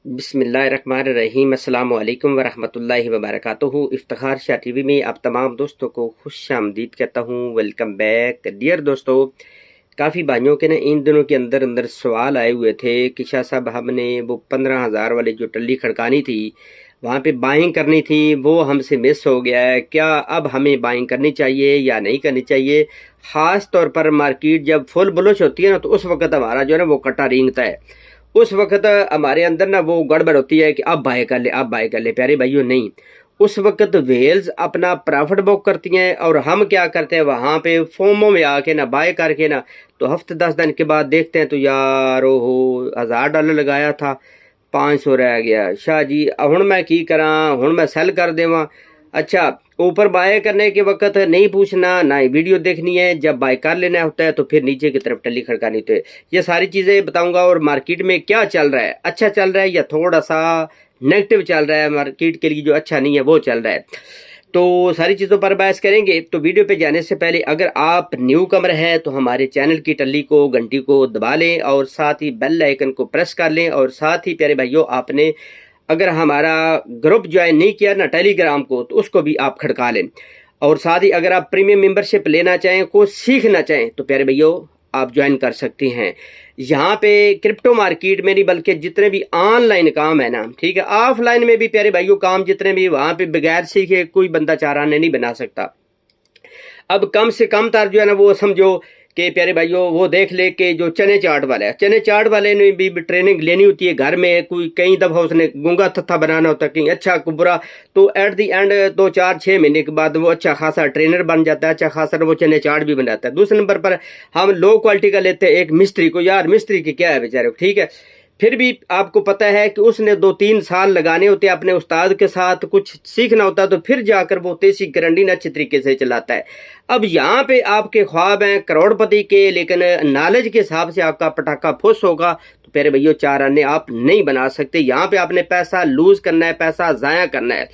बिस्मिल्लाहिर्रहमानिर्रहीम अस्सलामु अलैकुम वरहमतुल्लाहि वबरकातुहू। इफ्तिखार शाह टीवी में आप तमाम दोस्तों को खुश आमदीद कहता हूँ। वेलकम बैक डियर दोस्तों। काफ़ी भाइयों के ना इन दिनों के अंदर अंदर सवाल आए हुए थे कि शाह साहब हमने वो 15,000 वाली जो टल्ली खड़कानी थी, वहाँ पे बाइंग करनी थी, वो हमसे मिस हो गया है। क्या अब हमें बाइंग करनी चाहिए या नहीं करनी चाहिए? ख़ास तौर पर मार्केट जब फुल बुलिश होती है ना, तो उस वक्त हमारा जो है ना वो कट्टा रेंगता है। उस वक्त हमारे अंदर ना वो गड़बड़ होती है कि अब बाय कर ले, अब बाय कर ले। प्यारे भाइयों, नहीं, उस वक्त वेल्स अपना प्रॉफिट बुक करती हैं और हम क्या करते हैं, वहाँ पे फोमो में आके ना बाय करके ना, तो हफ्ते 10 दिन के बाद देखते हैं तो यार ओहो $1000 लगाया था, 500 रह गया। शाह जी हुण मैं की करा, हुण मैं सेल कर देवा। अच्छा, ऊपर बाय करने के वक्त नहीं पूछना, ना ही वीडियो देखनी है, जब बाय कर लेना होता है तो फिर नीचे की तरफ टल्ली खड़कानी होती है। ये सारी चीज़ें बताऊंगा। और मार्केट में क्या चल रहा है, अच्छा चल रहा है या थोड़ा सा नेगेटिव चल रहा है, मार्केट के लिए जो अच्छा नहीं है वो चल रहा है, तो सारी चीज़ों पर बहस करेंगे। तो वीडियो पे जाने से पहले अगर आप न्यू कमर हैं तो हमारे चैनल की टल्ली को, घंटी को दबा लें और साथ ही बेल आइकन को प्रेस कर लें। और साथ ही प्यारे भाइयों, आपने अगर हमारा ग्रुप ज्वाइन नहीं किया ना टेलीग्राम को, तो उसको भी आप खड़का लें। और साथ ही अगर आप प्रीमियम मेंबरशिप लेना चाहें, को सीखना चाहें, तो प्यारे भैया आप ज्वाइन कर सकते हैं। यहाँ पे क्रिप्टो मार्केट में नहीं बल्कि जितने भी ऑनलाइन काम है ना, ठीक है, ऑफलाइन में भी प्यारे भाइयों काम जितने भी, वहाँ पे बगैर सीखे कोई बंदा चार आने नहीं बना सकता। अब कम से कम तार जो है ना वो समझो कि प्यारे भाइयों वो देख ले कि जो चने चाट वाला है, चने चाट वाले ने भी ट्रेनिंग लेनी होती है घर में। कोई कई दफ़ा उसने गूंगा थत्था बनाना होता है, कहीं अच्छा को बुरा, तो एट दी एंड 2-4-6 महीने के बाद वो अच्छा खासा ट्रेनर बन जाता है, अच्छा खासा वो चने चाट भी बनाता है। दूसरे नंबर पर हम लो क्वालिटी का लेते हैं एक मिस्त्री को। यार मिस्त्री की क्या है बेचारे, ठीक है, फिर भी आपको पता है कि उसने 2-3 साल लगाने होते हैं अपने उस्ताद के साथ, कुछ सीखना होता है, तो फिर जाकर वो तेजी करंडी अच्छे तरीके से चलाता है। अब यहाँ पे आपके ख्वाब हैं करोड़पति के, लेकिन नॉलेज के हिसाब से आपका पटाखा फुस होगा, तो प्यारे भैया 4 आने आप नहीं बना सकते। यहाँ पे आपने पैसा लूज करना है, पैसा ज़ाया करना है।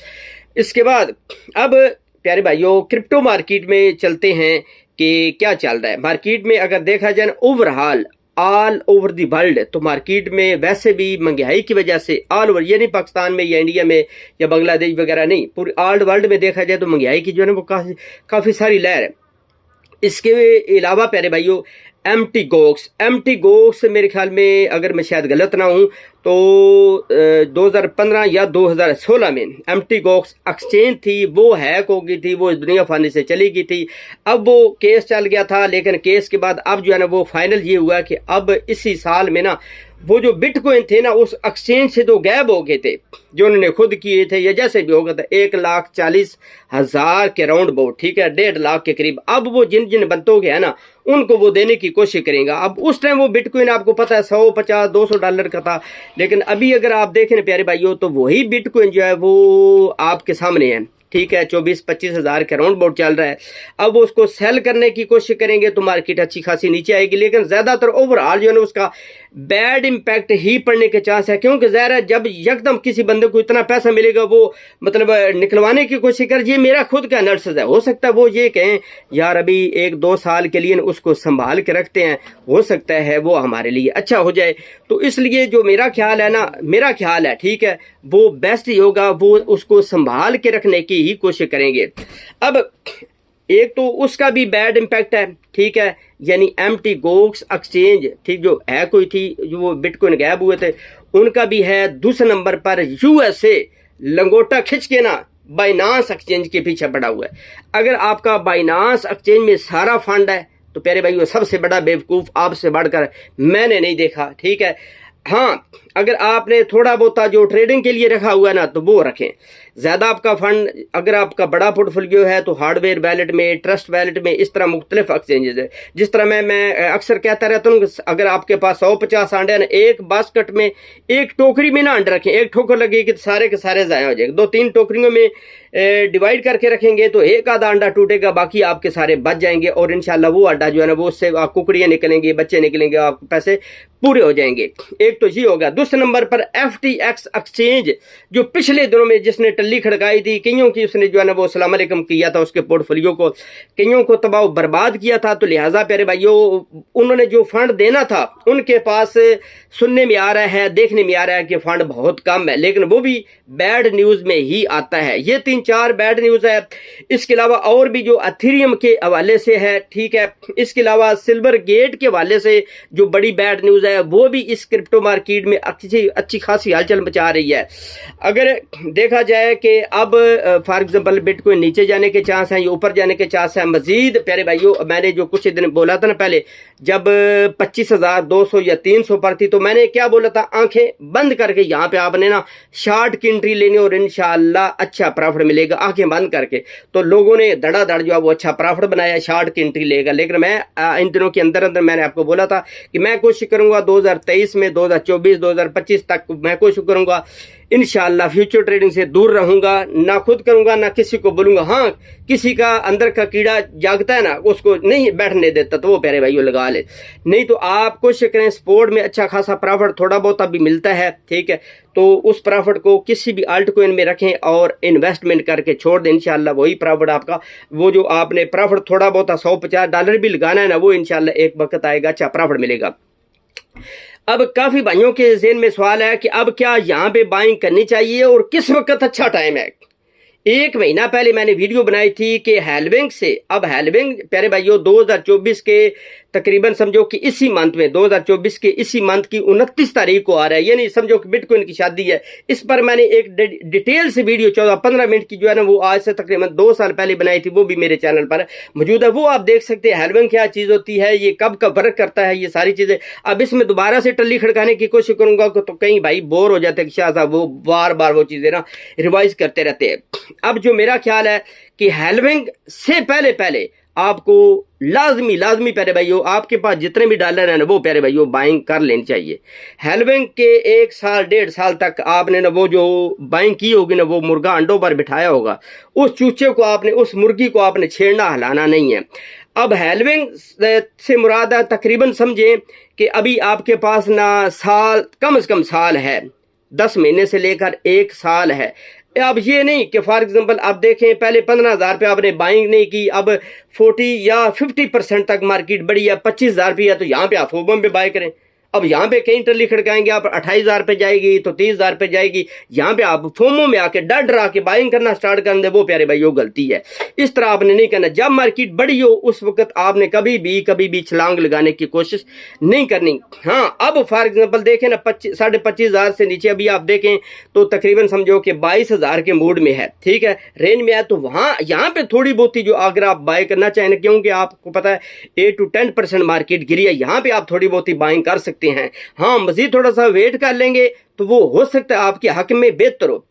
इसके बाद अब प्यारे भाइयों क्रिप्टो मार्केट में चलते हैं कि क्या चल रहा है मार्केट में। अगर देखा जाए overall all over the world, तो मार्केट में वैसे भी महंगाई की वजह से ऑल ओवर, ये नहीं पाकिस्तान में या इंडिया में या बांग्लादेश वगैरह नहीं, पूरी ऑल वर्ल्ड में देखा जाए तो महंगाई की जो है ना वो काफ़ी सारी लहर है। इसके अलावा प्यारे भाइयों एमटी गोक्स मेरे ख्याल में, अगर मैं शायद गलत ना हूँ, तो 2015 या 2016 में एमटी गोक्स एक्सचेंज थी, वो हैक हो गई थी, वो इस दुनिया फानी से चली गई थी। अब वो केस चल गया था, लेकिन केस के बाद अब जो है ना वो फाइनल ये हुआ कि अब इसी साल में ना वो जो बिटकॉइन थे ना उस एक्सचेंज से तो गायब हो गए थे, जो उन्होंने खुद किए थे या जैसे भी हो गया था, 1,40,000 के राउंड अबाउट, ठीक है, 1.5 लाख के करीब। अब वो जिन जिन बंदों के है ना उनको वो देने की कोशिश करेंगे। अब उस टाइम वो बिटकॉइन आपको पता है $100-50-200 का था, लेकिन अभी अगर आप देखें प्यारे भाइयों तो वही बिटकॉइन जो है वो आपके सामने है, ठीक है, 24-25 हज़ार के राउंड बोर्ड चल रहा है। अब उसको सेल करने की कोशिश करेंगे तो मार्केट अच्छी खासी नीचे आएगी, लेकिन ज़्यादातर ओवरऑल जो है ना उसका बैड इम्पैक्ट ही पड़ने के चांस है। क्योंकि ज़ाहिर है जब एकदम किसी बंदे को इतना पैसा मिलेगा वो मतलब निकलवाने की कोशिश कर, ये मेरा खुद का एनालिसिस है, हो सकता है वो ये कहें यार अभी 1-2 साल के लिए उसको संभाल के रखते हैं, हो सकता है वो हमारे लिए अच्छा हो जाए। तो इसलिए जो मेरा ख्याल है ना, मेरा ख्याल है, ठीक है, वो बेस्ट ही होगा, वो उसको संभाल के रखने की ही कोशिश करेंगे। अब एक तो उसका भी बैड इम्पैक्ट है, ठीक है, यानी एमटी गोक्स एक्सचेंज, ठीक, जो है कोई थी, जो वो बिटकॉइन गायब हुए थे, उनका भी है। दूसरे नंबर पर यूएसए लंगोटा खिंच के ना बाइनांस एक्सचेंज के पीछे पड़ा हुआ है। अगर आपका बाइनांस एक्सचेंज में सारा फंड है तो प्यारे भाई वो सबसे बड़ा बेवकूफ़ आपसे बढ़कर मैंने नहीं देखा, ठीक है। हाँ, अगर आपने थोड़ा बहुत जो ट्रेडिंग के लिए रखा हुआ है ना तो वो रखें। ज़्यादा आपका फंड, अगर आपका बड़ा पोर्टफोलियो है तो हार्डवेयर वैलेट में, ट्रस्ट वैलेट में, इस तरह मुख्तलिफ एक्सचेंजेस है। जिस तरह मैं अक्सर कहता रहता हूँ, अगर आपके पास 150 अंडे ना, एक बास्केट में, एक टोकरी में ना अंडे रखें, एक ठोकर लगेगी तो सारे के सारे ज़ाया हो जाएंगे। 2-3 टोकरियों में डिवाइड करके रखेंगे तो एक आधा अंडा टूटेगा, बाकी आपके सारे बच जाएंगे और इंशाल्लाह वो अंडा जो है ना वो उससे कुकड़ियाँ निकलेंगी, बच्चे निकलेंगे, आपके पैसे पूरे हो जाएंगे। एक तो ये होगा। दूसरे नंबर पर FTX एक्सचेंज, जो पिछले दिनों में जिसने टल्ली खड़काई थी, कईयों की उसने जो है ना वो सलाम अलैकुम किया था, उसके पोर्टफोलियो को कईयों को तबाह बर्बाद किया था। तो लिहाजा प्यारे भाइयों, उन्होंने जो फंड देना था उनके पास सुनने में आ रहा है, देखने में आ रहा है कि फंड बहुत कम है, लेकिन वो भी बैड न्यूज में ही आता है। ये 3-4 बैड न्यूज है। इसके अलावा और भी जो एथेरियम के हवाले से है, ठीक है, इसके अलावा सिल्वर गेट के हवाले से जो बड़ी बैड न्यूज है वो भी इस क्रिप्टो मार्केट में अच्छी खासी हलचल मचा रही है। अगर देखा जाए कि अब फॉर एग्जांपल बिटकॉइन नीचे जाने के चांस हैं, ऊपर जाने के चांस हैं मजीद। प्यारे भाइयों, मैंने जो कुछ दिन बोला था ना पहले, जब 25,200 या 300 पर थी, तो मैंने क्या बोला था, आंखें बंद करके यहाँ पे आपने ना शॉर्ट की एंट्री लेनी और इंशाअल्लाह अच्छा प्रॉफिट मिलेगा, आंखें बंद करके। तो लोगों ने धड़ाधड़ जो है वो अच्छा प्रॉफिट बनाया, शॉर्ट की एंट्री लेगा। लेकिन मैं इन दिनों के अंदर अंदर मैंने आपको बोला था कि मैं कोशिश करूंगा 2023 में, 2024, 2025 तक मैं कोशिश करूंगा इंशाअल्लाह फ्यूचर ट्रेडिंग से दूर रहूंगा, ना खुद करूंगा ना किसी को बोलूंगा। हाँ, किसी का अंदर का कीड़ा जागता है ना, उसको नहीं बैठने देता, तो वो प्यारे भाइयों लगा ले। नहीं तो आप कोशिश करें, स्पोर्ट में अच्छा खासा प्रॉफिट थोड़ा बहुत अभी मिलता है, ठीक है, तो उस प्रॉफिट को किसी भी अल्ट कोइन में रखें और इन्वेस्टमेंट करके छोड़ दें। इंशाल्लाह वही प्रॉफिट आपका, वो जो आपने प्रॉफिट थोड़ा बहुत $150 भी लगाना है ना, वो इंशाल्लाह एक वक्त आएगा, अच्छा प्रॉफिट मिलेगा। अब काफी भाइयों के ज़हन में सवाल है कि अब क्या यहाँ पे बाइंग करनी चाहिए और किस वक्त अच्छा टाइम है। 1 महीना पहले मैंने वीडियो बनाई थी कि हेलविंग से, अब हेलविंग प्यारे भाइयों 2024 के तकरीबन समझो कि इसी मंथ में, 2024 के इसी मंथ की 29 तारीख को आ रहा है, यानी समझो कि बिटकॉइन की शादी है। इस पर मैंने एक डिटेल से वीडियो 14-15 मिनट की जो है ना वो आज से तकरीबन 2 साल पहले बनाई थी, वो भी मेरे चैनल पर मौजूद है, वो आप देख सकते हैं। हेलविंग क्या चीज होती है, ये कब कब वर्क करता है, ये सारी चीजें। अब इसमें दोबारा से टल्ली खड़काने की कोशिश करूंगा तो कहीं भाई बोर हो जाते हैं कि शाह साहब वो बार बार वो चीजें ना रिवाइज करते रहते हैं। अब जो मेरा ख्याल है कि हेलविंग से पहले आपको लाजमी प्यारे भाइयों, आपके पास जितने भी डॉलर हैं ना वो प्यारे भाइयों बाइंग कर लेनी चाहिए। हेलविंग के 1 साल 1.5 साल तक आपने ना वो जो बाइंग की होगी ना, वो मुर्गा अंडों पर बिठाया होगा, उस चूचे को आपने, उस मुर्गी को आपने छेड़ना हिलाना नहीं है। अब हेलविंग से मुराद है तकरीबन समझे कि अभी आपके पास ना साल, कम से कम साल है, 10 महीने से लेकर 1 साल है। अब ये नहीं कि फॉर एग्जांपल आप देखें पहले 15,000 पे आपने बाइंग नहीं की, अब 40 या 50% तक मार्केट बढ़ी है, 25,000 रुपया, तो यहाँ पे आप फोबम पे बाय करें। अब यहाँ पे कहीं टल्ली खड़काएंगे आप 28,000 पे जाएगी तो 30,000 पे जाएगी, यहाँ पे आप फोमो में आके डर डरा के बाइंग करना स्टार्ट कर दे, वो प्यारे भाई वो गलती है। इस तरह आपने नहीं करना। जब मार्केट बड़ी हो उस वक्त आपने कभी भी छलांग लगाने की कोशिश नहीं करनी। हाँ, अब फॉर एग्जाम्पल देखें ना 25,500 से नीचे अभी आप देखें तो तकरीबन समझो कि 22,000 के मूड में है, ठीक है, रेंज में है, तो वहाँ यहाँ पे थोड़ी बहुत ही जो अगर आप बाय करना चाहें, क्योंकि आपको पता है 8 to 10% मार्केट गिरी है, यहाँ पे आप थोड़ी बहुत ही बाइंग कर सकते हैं। हाँ, मजीद थोड़ा सा वेट कर लेंगे तो वो हो सकता है आपके हक में बेहतर हो।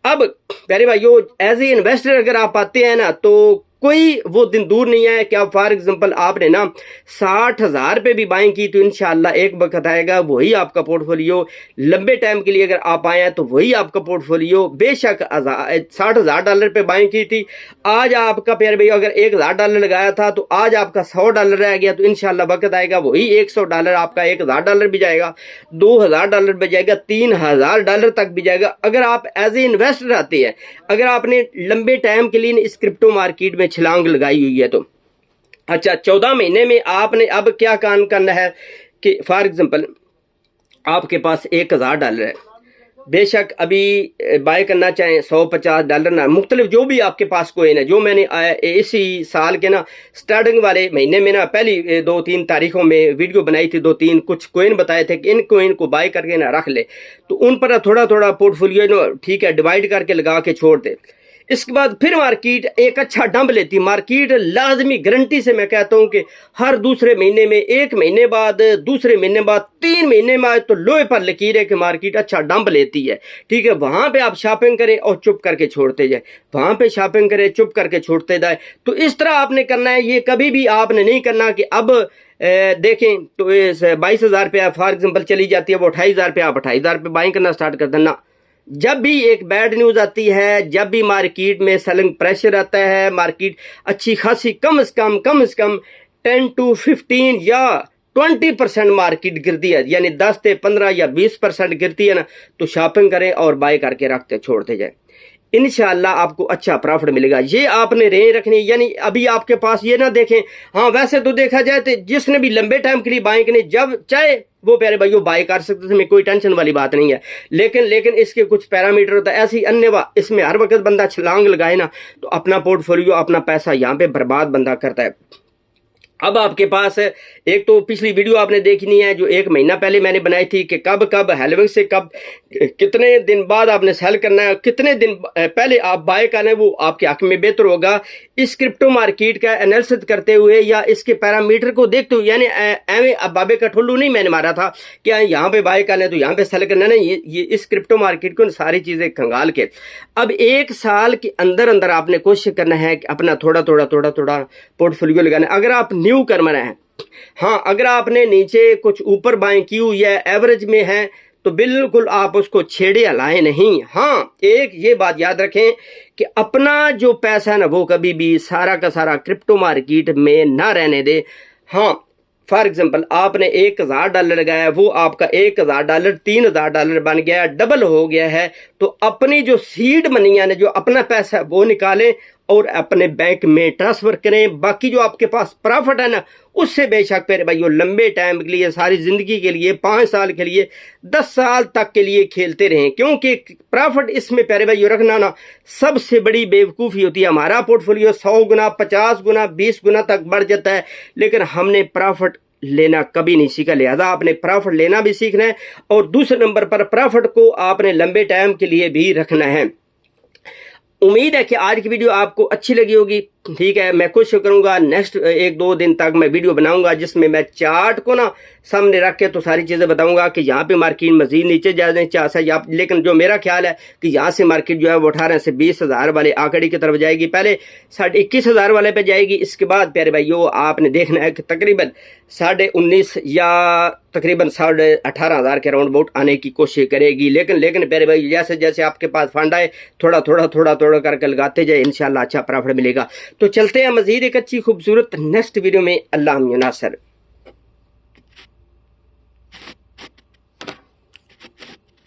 अब प्यारे भाइयों, एज ए इन्वेस्टर अगर आप आते हैं ना तो कोई वो दिन दूर नहीं है कि आप फॉर एग्जांपल आपने ना 60,000 पे भी बाइंग की तो इंशाल्लाह एक वक्त आएगा वही आपका पोर्टफोलियो, लंबे टाइम के लिए अगर आप आए हैं तो वही आपका पोर्टफोलियो। बेशक $60,000 पे बाइंग की थी, आज आपका प्यारे भाई अगर $1,000 लगाया था तो आज आपका $100 रह गया, तो इंशाल्लाह वक्त आएगा वही $100 आपका $1,000 भी जाएगा, $2,000 भी जाएगा, $3,000 तक भी जाएगा। अगर आप एज ए इन्वेस्टर आते हैं, अगर आपने लंबे टाइम के लिए इस क्रिप्टो मार्केट में छलांग लगाई हुई है तो अच्छा 14 महीने में आपने अब क्या काम करना है कि फॉर एग्जांपल आपके पास $1,000 है, बेशक अभी बाय करना चाहें $150 ना, मुख्तलिफ जो भी आपके पास कोइन है, जो मैंने इसी साल के ना स्टार्टिंग वाले महीने में ना पहली 2-3 तारीखों में वीडियो बनाई थी, 2-3 कुछ कोइन बताए थे कि इन कोइन को बाय करके ना रख ले, तो उन पर थोड़ा थोड़ा पोर्टफोलियो ठीक है डिवाइड करके लगा के छोड़ दे। इसके बाद फिर मार्केट एक अच्छा डंप लेती। मार्केट लाजमी गारंटी से मैं कहता हूं कि हर दूसरे महीने में, 1 महीने बाद, दूसरे महीने बाद, 3 महीने बाद तो लोहे पर लकीर है कि मार्केट अच्छा डंप लेती है, ठीक है। वहां पे आप शॉपिंग करें और चुप करके छोड़ते जाए, वहां पे शॉपिंग करें चुप करके छोड़ते जाए। तो इस तरह आपने करना है, ये कभी भी आपने नहीं करना कि अब देखें तो 22,000 पे फॉर एग्जाम्पल चली जाती है, वो 28,000 पे, आप 28,000 पे बाइंग करना स्टार्ट कर देना। जब भी एक बैड न्यूज आती है, जब भी मार्केट में सेलिंग प्रेशर आता है, मार्केट अच्छी खासी कम से कम 10 to 15 या 20% मार्केट गिरती है, यानी 10 से 15 या 20% गिरती है ना, तो शॉपिंग करें और बाय करके रखते छोड़ते जाए, इंशाअल्लाह आपको अच्छा प्रॉफिट मिलेगा। ये आपने रेंज रखनी, यानी अभी आपके पास ये ना देखें, हाँ वैसे तो देखा जाए तो जिसने भी लंबे टाइम के लिए बाइंग करनी, जब चाहे वो प्यारे भाइयों बाय कर सकते, इसमें कोई टेंशन वाली बात नहीं है। लेकिन इसके कुछ पैरामीटर होता है, ऐसी अन्य इसमें हर वक्त बंदा छलांग लगाए ना तो अपना पोर्टफोलियो, अपना पैसा यहाँ पे बर्बाद बंदा करता है। अब आपके पास एक तो पिछली वीडियो आपने देखनी है जो 1 महीना पहले मैंने बनाई थी कि कब हेलविंग से कब कितने दिन बाद आपने सेल करना है, कितने दिन पहले आप बाय करना है, वो आपके हक में बेहतर होगा। इस क्रिप्टो मार्केट का एनालिसिस करते हुए या इसके पैरामीटर को देखते हुए, यानी एवं अब बाबे का ठुल्लू नहीं मैंने मारा था कि यहाँ पे बाय करना है तो यहाँ पे सेल करना है, नहीं, ये इस क्रिप्टो मार्केट को सारी चीजें खंगाल के अब 1 साल के अंदर अंदर आपने कोशिश करना है कि अपना थोड़ा पोर्टफोलियो लगाना। अगर आप न्यू करना है, हाँ अगर आपने नीचे कुछ ऊपर बाइंग की हुई है, एवरेज में है, तो बिल्कुल आप उसको छेड़े हलाएं नहीं। हाँ एक ये बात याद रखें कि अपना जो पैसा है ना वो कभी भी सारा का सारा क्रिप्टो मार्केट में ना रहने दे। हाँ फॉर एग्जांपल आपने $1000 लगाया, वो आपका $1000 $3000 बन गया, डबल हो गया है, तो अपनी जो सीड मनी है ना, जो अपना पैसा है वो निकालें और अपने बैंक में ट्रांसफर करें। बाकी जो आपके पास प्रॉफिट है ना, उससे बेशक मेरे भाइयों लंबे टाइम के लिए, सारी जिंदगी के लिए, 5 साल के लिए, 10 साल तक के लिए खेलते रहें, क्योंकि प्रॉफिट इसमें प्यारे भाइयों रखना ना सबसे बड़ी बेवकूफ़ी होती है। हमारा पोर्टफोलियो 100 गुना, 50 गुना, 20 गुना तक बढ़ जाता है, लेकिन हमने प्रॉफिट लेना कभी नहीं सीखा। लिहाजा आपने प्रॉफिट लेना भी सीखना है और दूसरे नंबर पर प्रॉफिट को आपने लंबे टाइम के लिए भी रखना है। उम्मीद है कि आज की वीडियो आपको अच्छी लगी होगी। ठीक है, मैं कोशिश करूंगा नेक्स्ट 1-2 दिन तक मैं वीडियो बनाऊंगा जिसमें मैं चार्ट को ना सामने रख के तो सारी चीजें बताऊंगा कि यहाँ पे मार्केट मजीद नीचे जाने चाहे या, लेकिन जो मेरा ख्याल है कि यहाँ से मार्केट जो है वो 18 से 20 हज़ार वाले आंकड़े की तरफ जाएगी, पहले 21,500 वाले पे जाएगी, इसके बाद प्यारे भाइयों आपने देखना है कि तकरीबन 19.5 या तकरीबन 18,500 के राउंड अबाउट आने की कोशिश करेगी। लेकिन प्यारे भाई जैसे जैसे आपके पास फंड आए थोड़ा करके लगाते जाए, इंशाल्लाह अच्छा प्रॉफिट मिलेगा। तो चलते हैं मजीद एक अच्छी खूबसूरत नेक्स्ट वीडियो में। अल्लाह नासर।